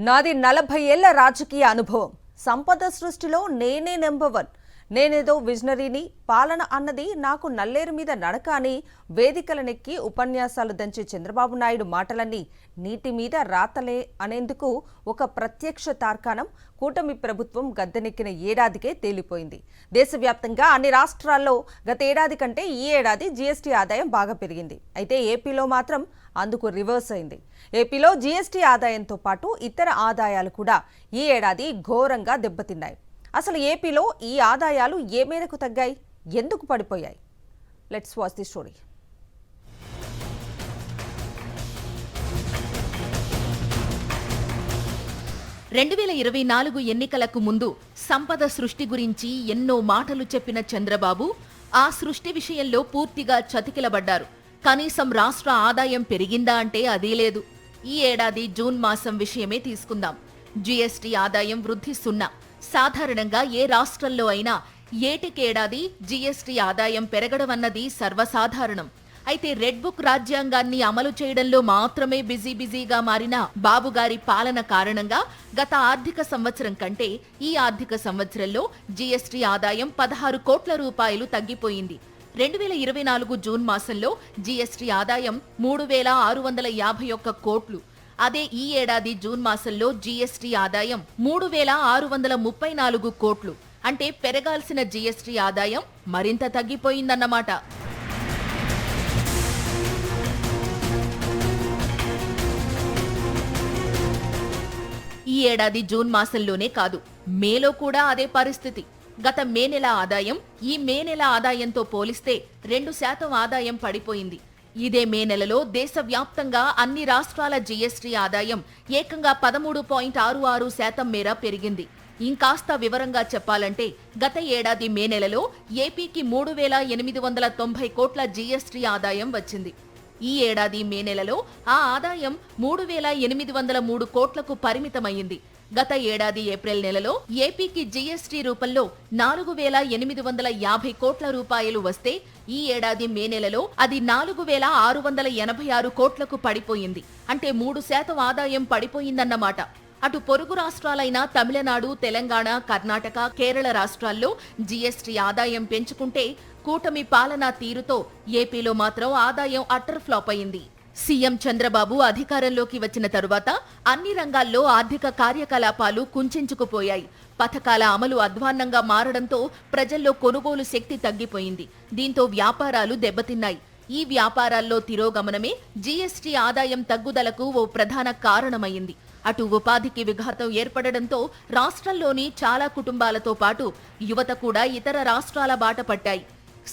నాది 40 ఏళ్ల రాజకీయ అనుభవం. సంపద సృష్టిలో నేనే నెంబర్ 1. నేనేదో విజనరీని, పాలన అన్నది నాకు నల్లేరు మీద నడక అని వేదికలనెక్కి ఉపన్యాసాలు దంచే చంద్రబాబు నాయుడు మాటలన్నీ నీటి మీద రాతలే అనేందుకు ఒక ప్రత్యక్ష తార్కాణం కూటమి ప్రభుత్వం గద్దెనెక్కిన ఏడాదికే తేలిపోయింది. దేశవ్యాప్తంగా అన్ని రాష్ట్రాల్లో గత ఏడాది కంటే ఈ ఏడాది జీఎస్టీ ఆదాయం బాగా పెరిగింది. అయితే ఏపీలో మాత్రం అందుకు రివర్స్ అయింది. ఏపీలో జీఎస్టీ ఆదాయంతో పాటు ఇతర ఆదాయాలు కూడా ఈ ఏడాది ఘోరంగా దెబ్బతిన్నాయి. అసలు ఏపీలో ఈ ఆదాయాలు ఏ మేరకు తగ్గాయి, ఎందుకు పడిపోయాయి? Let's watch the story. ఎన్నికలకు ముందు సంపద సృష్టి గురించి ఎన్నో మాటలు చెప్పిన చంద్రబాబు ఆ సృష్టి విషయంలో పూర్తిగా చతికిలబడ్డారు. కనీసం రాష్ట్ర ఆదాయం పెరిగిందా అంటే అదీ లేదు. ఈ ఏడాది జూన్ మాసం విషయమే తీసుకుందాం. జీఎస్టీ ఆదాయం వృద్ధి 0. సాధారణంగా ఏ రాష్ట్రంలో అయినా ఏటికేడాది జీఎస్టీ ఆదాయం పెరగడమన్నది సర్వసాధారణం. అయితే రెడ్ బుక్ రాజ్యాంగాన్ని అమలు చేయడంలో మాత్రమే బిజీగా మారిన బాబుగారి పాలన కారణంగా గత ఆర్థిక సంవత్సరం కంటే ఈ ఆర్థిక సంవత్సరంలో జీఎస్టీ ఆదాయం 16 కోట్ల రూపాయలు తగ్గిపోయింది. 2024 జూన్ మాసంలో జీఎస్టీ ఆదాయం 3,651 కోట్లు. అదే ఈ ఏడాది జూన్ మాసంలో జీఎస్టీ ఆదాయం 3,634 కోట్లు. అంటే పెరగాల్సిన జీఎస్టీ ఆదాయం మరింత తగ్గిపోయిందన్నమాట. ఈ ఏడాది జూన్ మాసంలోనే కాదు, మేలో కూడా అదే పరిస్థితి. గత మే నెల ఆదాయం ఈ మే నెల ఆదాయంతో పోలిస్తే 2% ఆదాయం పడిపోయింది. ఇదే మే నెలలో దేశవ్యాప్తంగా అన్ని రాష్ట్రాల జీఎస్టీ ఆదాయం ఏకంగా 13.66% మేర పెరిగింది. ఇంకాస్త వివరంగా చెప్పాలంటే గత ఏడాది మే నెలలో ఏపీకి 3,890 కోట్ల జీఎస్టీ ఆదాయం వచ్చింది. ఈ ఏడాది మే నెలలో ఆ ఆదాయం 3,803 కోట్లకు పరిమితమైంది. గత ఏడాది ఏప్రిల్ నెలలో ఏపీకి జీఎస్టీ రూపంలో 4,850 కోట్ల రూపాయలు వస్తే ఈ ఏడాది మే నెలలో అది 4,686 కోట్లకు పడిపోయింది. అంటే 3% ఆదాయం పడిపోయిందన్నమాట. అటు పొరుగు రాష్ట్రాలైన తమిళనాడు, తెలంగాణ, కర్ణాటక, కేరళ రాష్ట్రాల్లో జీఎస్టీ ఆదాయం పెంచుకుంటే కూటమి పాలనా తీరుతో ఏపీలో మాత్రం ఆదాయం అట్టర్ ఫ్లాప్ అయింది. సీఎం చంద్రబాబు అధికారంలోకి వచ్చిన తరువాత అన్ని రంగాల్లో ఆర్థిక కార్యకలాపాలు కుంచించుకుపోయాయి. పథకాల అమలు అధ్వాన్నంగా మారడంతో ప్రజల్లో కొనుగోలు శక్తి తగ్గిపోయింది. దీంతో వ్యాపారాలు దెబ్బతిన్నాయి. ఈ వ్యాపారాల్లో తిరోగమనమే జీఎస్టీ ఆదాయం తగ్గుదలకు ఓ ప్రధాన కారణమైంది. అటు ఉపాధికి విఘాతం ఏర్పడడంతో రాష్ట్రంలోని చాలా కుటుంబాలతో పాటు యువత కూడా ఇతర రాష్ట్రాల బాట పట్టాయి.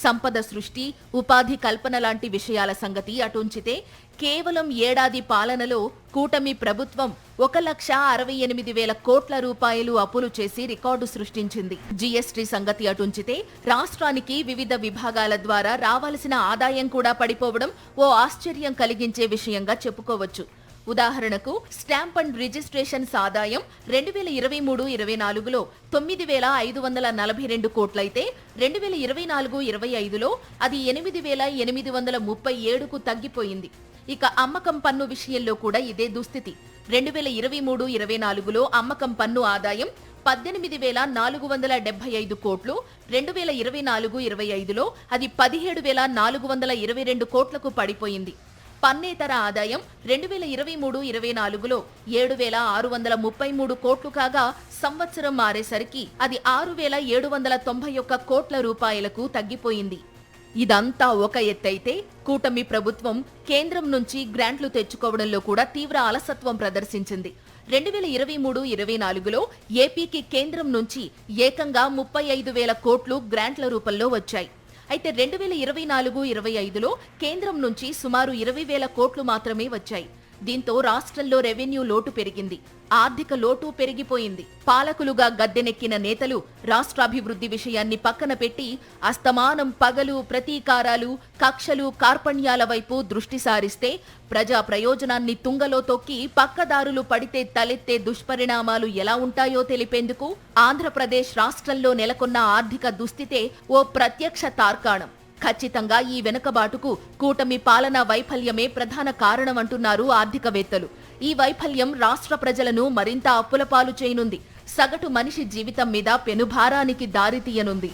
సంపద సృష్టి, ఉపాధి కల్పన లాంటి విషయాల సంగతి అటుంచితే కేవలం ఏడాది పాలనలో కూటమి ప్రభుత్వం 1,68,000 కోట్ల రూపాయలు అప్పులు చేసి రికార్డు సృష్టించింది. జీఎస్టీ సంగతి అటుంచితే రాష్ట్రానికి వివిధ విభాగాల ద్వారా రావాల్సిన ఆదాయం కూడా పడిపోవడం ఓ ఆశ్చర్యం కలిగించే విషయంగా చెప్పుకోవచ్చు. ఉదాహరణకు స్టాంప్ అండ్ రిజిస్ట్రేషన్స్ ఆదాయం 2023-24లో 9,542 కోట్లయితే 2024-25లో అది 8,837కు తగ్గిపోయింది. ఇక అమ్మకం పన్ను విషయంలో కూడా ఇదే దుస్థితి. 2023-24లో అమ్మకం పన్ను ఆదాయం 18,475 కోట్లు, 2024-25లో అది 17,422 కోట్లకు పడిపోయింది. పన్నేతర ఆదాయం 2023-24లో 7,633 కోట్లు కాగా సంవత్సరం మారేసరికి అది 6,791 కోట్ల రూపాయలకు తగ్గిపోయింది. ఇదంతా ఒక ఎత్తైతే కూటమి ప్రభుత్వం కేంద్రం నుంచి గ్రాంట్లు తెచ్చుకోవడంలో కూడా తీవ్ర అలసత్వం ప్రదర్శించింది. 2023-24లో ఏపీకి కేంద్రం నుంచి ఏకంగా 35,000 కోట్లు గ్రాంట్ల రూపంలో వచ్చాయి. అయితే 2024-25లో కేంద్రం నుంచి సుమారు 20,000 కోట్లు మాత్రమే వచ్చాయి. దీంతో రాష్ట్రంలో రెవెన్యూ లోటు పెరిగింది, ఆర్థిక లోటు పెరిగిపోయింది. పాలకులుగా గద్దెనెక్కిన నేతలు రాష్ట్రాభివృద్ధి విషయాన్ని పక్కన పెట్టి అస్తమానం పగలు, ప్రతీకారాలు, కక్షలు, కార్పణ్యాల వైపు దృష్టి సారిస్తే ప్రజా ప్రయోజనాన్ని తుంగలో తొక్కి పక్కదారులు పడితే తలెత్తే దుష్పరిణామాలు ఎలా ఉంటాయో తెలిపేందుకు ఆంధ్రప్రదేశ్ రాష్ట్రంలో నెలకొన్న ఆర్థిక దుస్థితే ఓ ప్రత్యక్ష తార్కాణం. ఖచ్చితంగా ఈ వెనుకబాటుకు కూటమి పాలనా వైఫల్యమే ప్రధాన కారణమంటున్నారు ఆర్థికవేత్తలు. ఈ వైఫల్యం రాష్ట్ర ప్రజలను మరింత అప్పులపాలు చేయనుంది. సగటు మనిషి జీవితం మీద పెనుభారానికి దారితీయనుంది.